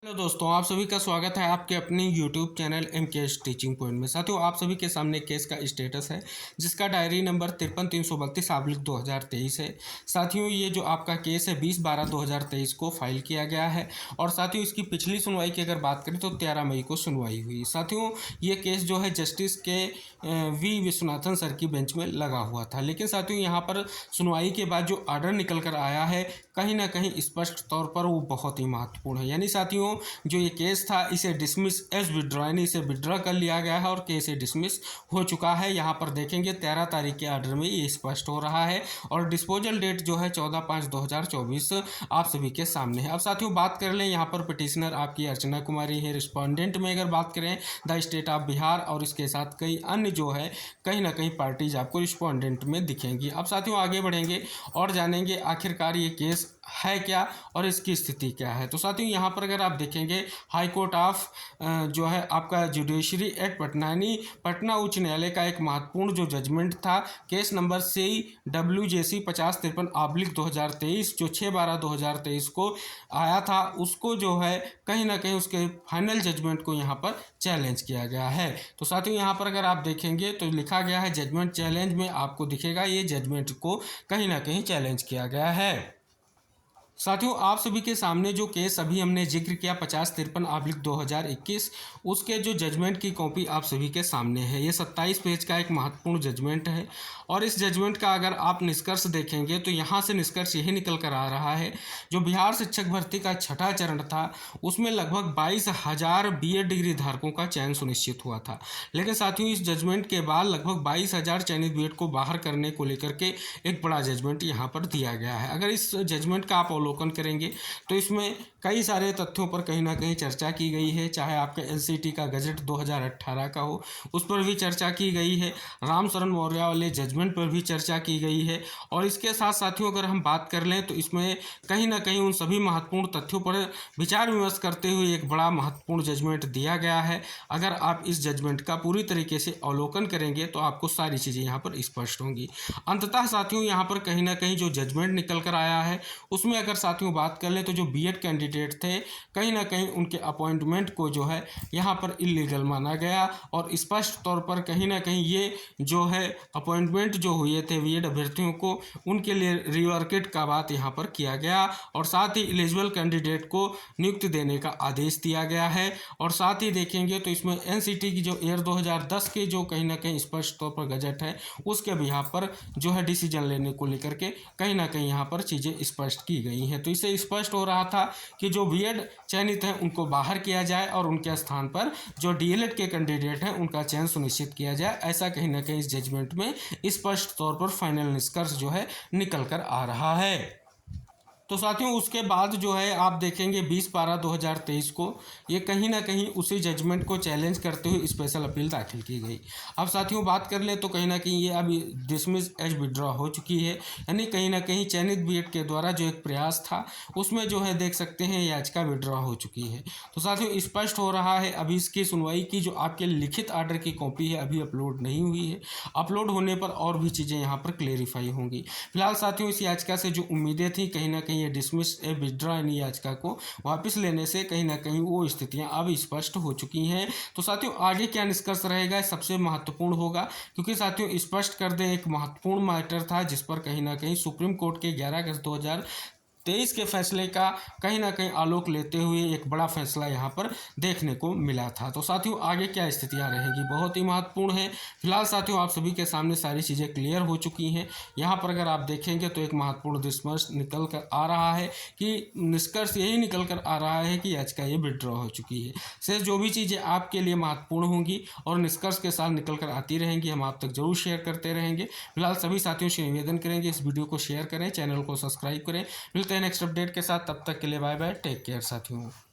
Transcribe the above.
Hello दोस्तों, आप सभी का स्वागत है आपके अपने YouTube channel MKS teaching point में। साथियों, आप सभी के सामने केस का स्टेटस है जिसका डायरी नंबर 53-332/2023 है। साथियों, ये जो आपका केस है 20/12/2023 को फाइल किया गया है और साथियों इसकी पिछली सुनवाई की अगर बात करें तो 13 मई को सुनवाई हुई। साथियों, ये केस जो है जस्टिस के वी विश्वनाथन सर की बेंच में लगा हुआ था, लेकिन साथियों यहाँ पर सुनवाई के बाद जो आर्डर निकल कर आया है कहीं ना कहीं स्पष्ट तौर पर वो बहुत ही महत्वपूर्ण है। यानी साथियों जो ये केस था इसे डिसमिस एज विड्रॉ यानी इसे विड्रॉ कर लिया गया है और केस डिसमिस हो चुका है। यहाँ पर देखेंगे 13 तारीख के आर्डर में ये स्पष्ट हो रहा है और डिस्पोजल डेट जो है 14/5/2024 आप सभी के सामने है। अब साथियों बात कर लें यहाँ पर पिटिशनर आपकी अर्चना कुमारी है। रिस्पोंडेंट में अगर बात करें द स्टेट ऑफ बिहार और इसके साथ कई अन्य जो है कहीं ना कहीं पार्टीज आपको रिस्पोंडेंट में दिखेंगी। अब साथियों आगे बढ़ेंगे और जानेंगे आखिरकार ये केस है क्या और इसकी स्थिति क्या है। तो साथियों यहाँ पर अगर आप देखेंगे हाई कोर्ट ऑफ जो है आपका जुडिशरी एट पटना यानी पटना उच्च न्यायालय का एक महत्वपूर्ण जो जजमेंट था केस नंबर CWJC 5053/2023 जो 6/12/2023 को आया था, उसको जो है कहीं ना कहीं उसके फाइनल जजमेंट को यहाँ पर चैलेंज किया गया है। तो साथियों यहाँ पर अगर आप देखेंगे तो लिखा गया है जजमेंट चैलेंज में, आपको दिखेगा ये जजमेंट को कहीं ना कहीं चैलेंज किया गया है। साथियों आप सभी के सामने जो केस अभी हमने जिक्र किया 5053/2021 उसके जो जजमेंट की कॉपी आप सभी के सामने है। ये 27 पेज का एक महत्वपूर्ण जजमेंट है और इस जजमेंट का अगर आप निष्कर्ष देखेंगे तो यहाँ से निष्कर्ष यही निकल कर आ रहा है जो बिहार शिक्षक भर्ती का छठा चरण था उसमें लगभग 22,000 BEd डिग्री धारकों का चयन सुनिश्चित हुआ था, लेकिन साथियों इस जजमेंट के बाद लगभग 22,000 चयनित BEd को बाहर करने को लेकर के एक बड़ा जजमेंट यहाँ पर दिया गया है। अगर इस जजमेंट का आप अवलोकन करेंगे तो इसमें कई सारे तथ्यों पर कहीं ना कहीं चर्चा की गई है, चाहे आपके LCT का गजट 2018 का हो उस पर भी चर्चा की गई है, राम शरण मौर्य वाले जजमेंट पर भी चर्चा की गई है और इसके साथ साथियों अगर हम बात कर लें तो इसमें कहीं ना कहीं उन सभी महत्वपूर्ण तथ्यों पर विचार विमर्श करते हुए एक बड़ा महत्वपूर्ण जजमेंट दिया गया है। अगर आप इस जजमेंट का पूरी तरीके से अवलोकन करेंगे तो आपको सारी चीज़ें यहाँ पर स्पष्ट होंगी। अंततः साथियों यहाँ पर कहीं ना कहीं जो जजमेंट निकल कर आया है उसमें अगर साथियों बात कर लें तो जो BEd कैंडिडेट थे कहीं ना कहीं उनके अपॉइंटमेंट को जो है यहाँ पर इलीगल माना गया और स्पष्ट तौर पर कहीं ना कहीं ये जो है अपॉइंटमेंट जो हुए थे BEd अभ्यर्थियों को उनके लिए रिवर्केट का बात यहाँ पर किया गया और साथ ही एलिजिबल कैंडिडेट को नियुक्ति देने का आदेश दिया गया है। और साथ ही देखेंगे तो इसमें NCT की जो ईयर 2010 के जो कहीं ना कहीं स्पष्ट तौर पर गजट है उसके बिहाफ पर जो है डिसीजन लेने को लेकर के कहीं ना कहीं यहाँ पर चीज़ें स्पष्ट की गई हैं। तो इससे स्पष्ट हो रहा था कि जो BEd चयनित हैं उनको बाहर किया जाए और उनके स्थान पर जो DLED के कैंडिडेट हैं उनका चयन सुनिश्चित किया जाए, ऐसा कहीं ना कहीं इस जजमेंट में स्पष्ट तौर पर फाइनल निष्कर्ष जो है निकल कर आ रहा है। तो साथियों उसके बाद जो है आप देखेंगे 20/12/2023 को ये कहीं ना कहीं उसी जजमेंट को चैलेंज करते हुए स्पेशल अपील दाखिल की गई। अब साथियों बात कर ले तो कहीं ना कहीं ये अब डिसमिस एज विड्रॉ हो चुकी है, यानी कहीं ना कहीं चयनित BEd के द्वारा जो एक प्रयास था उसमें जो है देख सकते हैं याचिका विड्रॉ हो चुकी है। तो साथियों स्पष्ट हो रहा है अभी इसकी सुनवाई की जो आपके लिखित आर्डर की कॉपी है अभी अपलोड नहीं हुई है, अपलोड होने पर और भी चीज़ें यहाँ पर क्लेरिफाई होंगी। फिलहाल साथियों इस याचिका से जो उम्मीदें थी कहीं ना कहीं ये डिसमिस ए विड्रॉ यानी याचिका को वापस लेने से कहीं ना कहीं वो स्थितियां अब स्पष्ट हो चुकी हैं। तो साथियों आगे क्या निष्कर्ष रहेगा सबसे महत्वपूर्ण होगा, क्योंकि साथियों स्पष्ट कर दें एक महत्वपूर्ण मैटर था जिस पर कहीं ना कहीं सुप्रीम कोर्ट के 11 अगस्त 2023 के फैसले का कहीं ना कहीं आलोक लेते हुए एक बड़ा फैसला यहाँ पर देखने को मिला था। तो साथियों आगे क्या स्थितियाँ रहेगी बहुत ही महत्वपूर्ण है। फिलहाल साथियों आप सभी के सामने सारी चीज़ें क्लियर हो चुकी हैं। यहाँ पर अगर आप देखेंगे तो एक महत्वपूर्ण निष्कर्ष निकल कर आ रहा है कि निष्कर्ष यही निकल कर आ रहा है कि याचिका ये विड्रॉ हो चुकी है। से जो भी चीज़ें आपके लिए महत्वपूर्ण होंगी और निष्कर्ष के साथ निकल कर आती रहेंगी हम आप तक जरूर शेयर करते रहेंगे। फिलहाल सभी साथियों से निवेदन करेंगे इस वीडियो को शेयर करें, चैनल को सब्सक्राइब करें। मिलते हैं नेक्स्ट अपडेट के साथ, तब तक के लिए बाय बाय, टेक केयर साथियों।